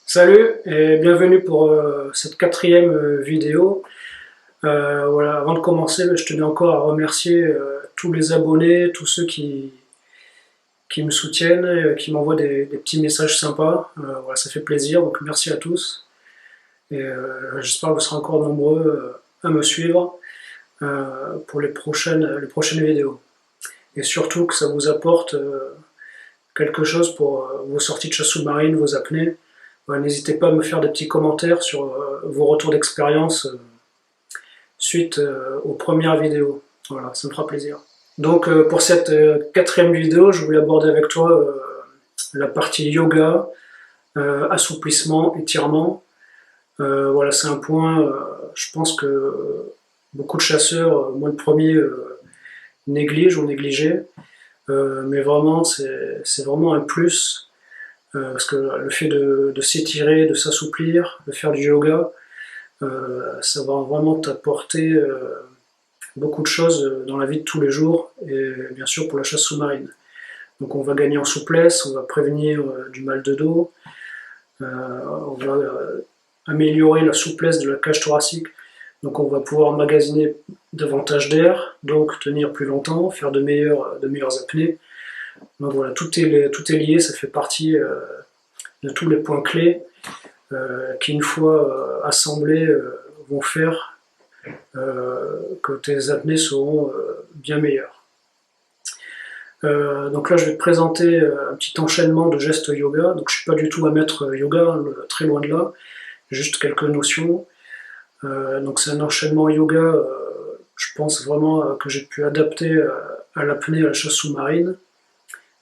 Salut et bienvenue pour cette quatrième vidéo. Voilà, avant de commencer, je tenais encore à remercier tous les abonnés, tous ceux qui me soutiennent, qui m'envoient des petits messages sympas. Voilà, ça fait plaisir, donc merci à tous. Et j'espère que vous serez encore nombreux à me suivre pour les prochaines vidéos. Et surtout que ça vous apporte quelque chose pour vos sorties de chasse sous-marine, vos apnées. N'hésitez pas à me faire des petits commentaires sur vos retours d'expérience suite aux premières vidéos. Voilà, ça me fera plaisir. Donc pour cette quatrième vidéo, je voulais aborder avec toi la partie yoga, assouplissement, étirement. Voilà, c'est un point, je pense que beaucoup de chasseurs, moi le premier, négligent ou négligeaient. Mais vraiment, c'est vraiment un plus. Parce que le fait de s'étirer, de s'assouplir, de faire du yoga, ça va vraiment t'apporter beaucoup de choses dans la vie de tous les jours, et bien sûr pour la chasse sous-marine. Donc on va gagner en souplesse, on va prévenir du mal de dos, on va améliorer la souplesse de la cage thoracique, donc on va pouvoir emmagasiner davantage d'air, donc tenir plus longtemps, faire de meilleures apnées. Donc voilà, tout est lié, ça fait partie de tous les points clés qui, une fois assemblés, vont faire que tes apnées seront bien meilleures. Donc là, je vais te présenter un petit enchaînement de gestes yoga. Donc je ne suis pas du tout un maître yoga, très loin de là, juste quelques notions. Donc c'est un enchaînement yoga, je pense vraiment que j'ai pu adapter à l'apnée, à la chasse sous-marine.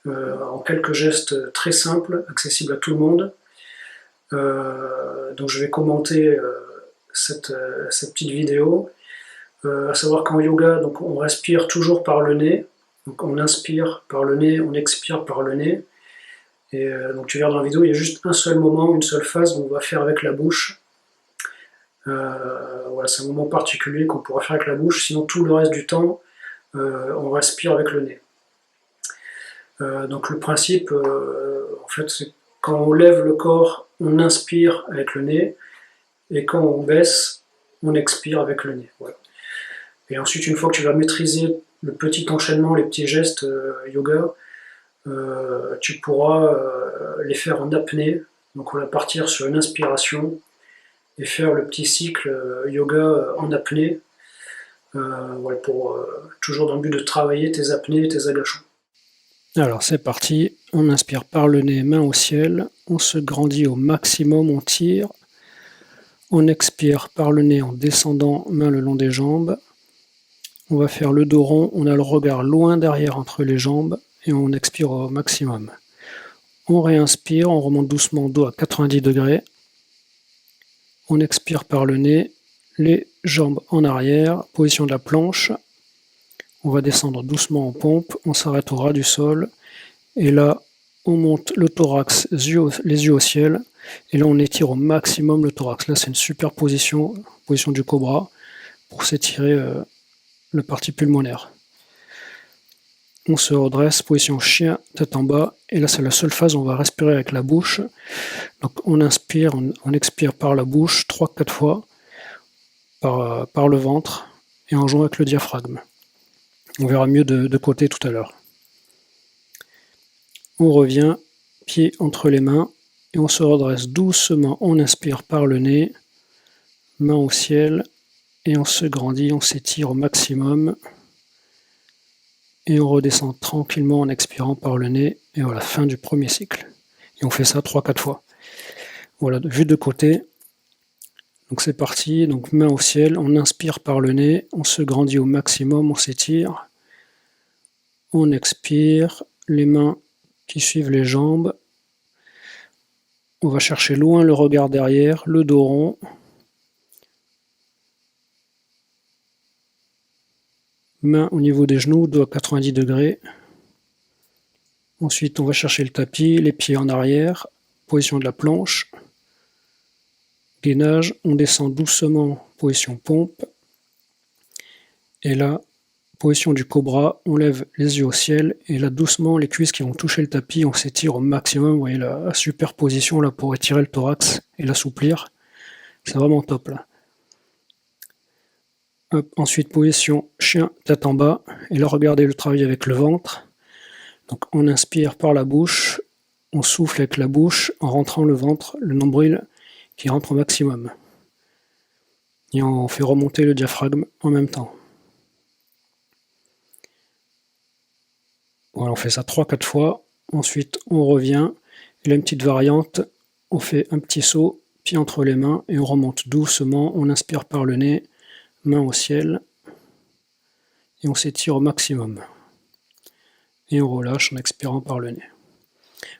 En quelques gestes très simples, accessibles à tout le monde. Donc je vais commenter cette petite vidéo. À savoir qu'en yoga, donc on respire toujours par le nez. Donc on inspire par le nez, on expire par le nez. Et donc tu verras dans la vidéo, il y a juste un seul moment, une seule phase où on va faire avec la bouche. Voilà, c'est un moment particulier qu'on pourra faire avec la bouche, sinon tout le reste du temps, on respire avec le nez. Donc le principe, en fait, c'est quand on lève le corps, on inspire avec le nez, et quand on baisse, on expire avec le nez. Voilà. Et ensuite, une fois que tu vas maîtriser le petit enchaînement, les petits gestes yoga, tu pourras les faire en apnée. Donc on va partir sur une inspiration et faire le petit cycle yoga en apnée, voilà, pour toujours dans le but de travailler tes apnées et tes agachons. Alors c'est parti, on inspire par le nez, main au ciel, on se grandit au maximum, on tire, on expire par le nez en descendant, main le long des jambes, on va faire le dos rond, on a le regard loin derrière entre les jambes et on expire au maximum. On réinspire, on remonte doucement dos à 90 degrés, on expire par le nez, les jambes en arrière, position de la planche. On va descendre doucement en pompe, on s'arrête au ras du sol, et là, on monte le thorax, les yeux au ciel, et là on étire au maximum le thorax. Là c'est une super position du cobra, pour s'étirer le parti pulmonaire. On se redresse, position chien, tête en bas, et là c'est la seule phase où on va respirer avec la bouche. Donc on inspire, on expire par la bouche 3-4 fois, par le ventre, et en jouant avec le diaphragme. On verra mieux de côté tout à l'heure. On revient, pied entre les mains, et on se redresse doucement. On inspire par le nez, main au ciel, et on se grandit, on s'étire au maximum. Et on redescend tranquillement en expirant par le nez, et voilà, fin du premier cycle. Et on fait ça 3-4 fois. Voilà, vue de côté. Donc c'est parti, donc main au ciel, on inspire par le nez, on se grandit au maximum, on s'étire. On expire, les mains qui suivent les jambes. On va chercher loin le regard derrière, le dos rond. Main au niveau des genoux, dos à 90 degrés. Ensuite, on va chercher le tapis, les pieds en arrière, position de la planche. Gainage, on descend doucement, position pompe. Et là, position du cobra, on lève les yeux au ciel. Et là, doucement, les cuisses qui vont toucher le tapis, on s'étire au maximum. Vous voyez la super position là pour étirer le thorax et l'assouplir. C'est vraiment top là. Hop, ensuite, position chien, tête en bas. Et là, regardez le travail avec le ventre. Donc, on inspire par la bouche. On souffle avec la bouche en rentrant le ventre, le nombril qui rentre au maximum. Et on fait remonter le diaphragme en même temps. Voilà, on fait ça 3-4 fois. Ensuite, on revient. Il y a une petite variante. On fait un petit saut, pied entre les mains, et on remonte doucement. On inspire par le nez, main au ciel. Et on s'étire au maximum. Et on relâche en expirant par le nez.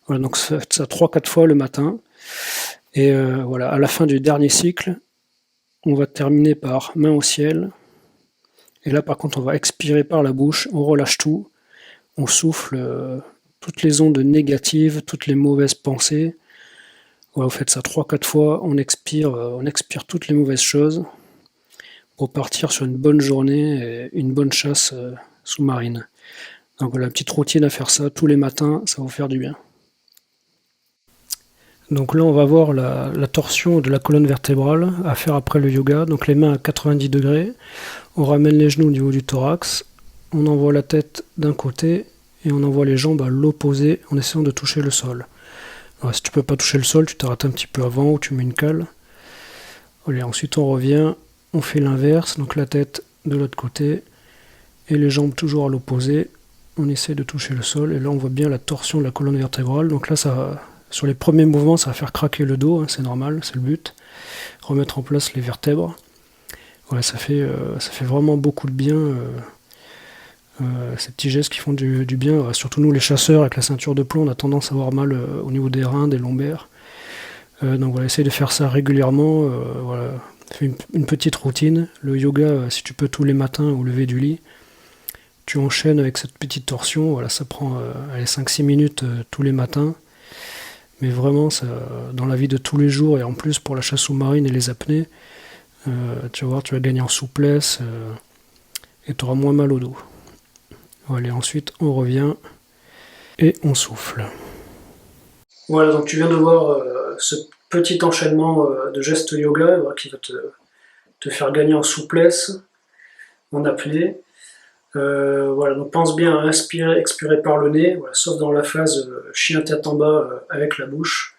Voilà, donc faites ça 3-4 fois le matin. Et voilà, à la fin du dernier cycle, on va terminer par main au ciel. Et là, par contre, on va expirer par la bouche. On relâche tout. On souffle toutes les ondes négatives, toutes les mauvaises pensées. Voilà, vous faites ça 3-4 fois. On expire toutes les mauvaises choses pour partir sur une bonne journée et une bonne chasse sous-marine. Donc voilà, petite routine à faire ça tous les matins, ça va vous faire du bien. Donc là, on va voir la torsion de la colonne vertébrale à faire après le yoga. Donc les mains à 90 degrés, on ramène les genoux au niveau du thorax, on envoie la tête d'un côté et on envoie les jambes à l'opposé en essayant de toucher le sol. Alors, si tu peux pas toucher le sol, tu t'arrêtes un petit peu avant ou tu mets une cale. Allez, ensuite on revient, on fait l'inverse, donc la tête de l'autre côté et les jambes toujours à l'opposé. On essaie de toucher le sol et là on voit bien la torsion de la colonne vertébrale. Donc là, sur les premiers mouvements, ça va faire craquer le dos, hein, c'est normal, c'est le but. Remettre en place les vertèbres. Voilà, ça fait vraiment beaucoup de bien. Ces petits gestes qui font du bien. Surtout nous les chasseurs avec la ceinture de plomb, on a tendance à avoir mal au niveau des reins, des lombaires. Donc voilà, essaye de faire ça régulièrement. Voilà. Fais une petite routine. Le yoga, si tu peux tous les matins au lever du lit, tu enchaînes avec cette petite torsion. Voilà, ça prend 5-6 minutes tous les matins. Mais vraiment, ça, dans la vie de tous les jours, et en plus pour la chasse sous-marine et les apnées, tu vas voir, tu vas gagner en souplesse et tu auras moins mal au dos. Voilà, ensuite on revient et on souffle. Voilà, donc tu viens de voir ce petit enchaînement de gestes yoga qui va te faire gagner en souplesse, en apnée. Voilà, donc pense bien à inspirer, expirer par le nez, voilà, sauf dans la phase chien tête en bas avec la bouche.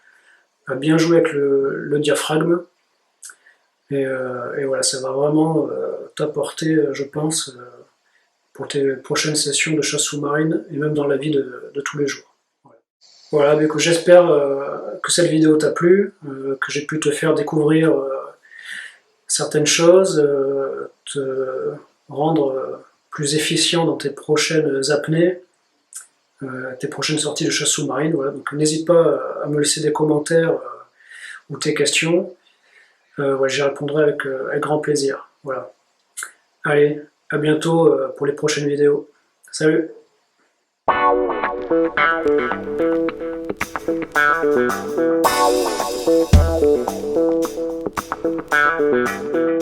À bien jouer avec le diaphragme. Et voilà, ça va vraiment t'apporter, je pense, pour tes prochaines sessions de chasse sous-marine et même dans la vie de tous les jours. Voilà, mais j'espère que cette vidéo t'a plu, que j'ai pu te faire découvrir certaines choses, te rendre plus efficient dans tes prochaines apnées, tes prochaines sorties de chasse sous-marine. Voilà. Donc n'hésite pas à me laisser des commentaires ou tes questions. Voilà, j'y répondrai avec grand plaisir. Voilà. Allez, à bientôt pour les prochaines vidéos. Salut! Thank you.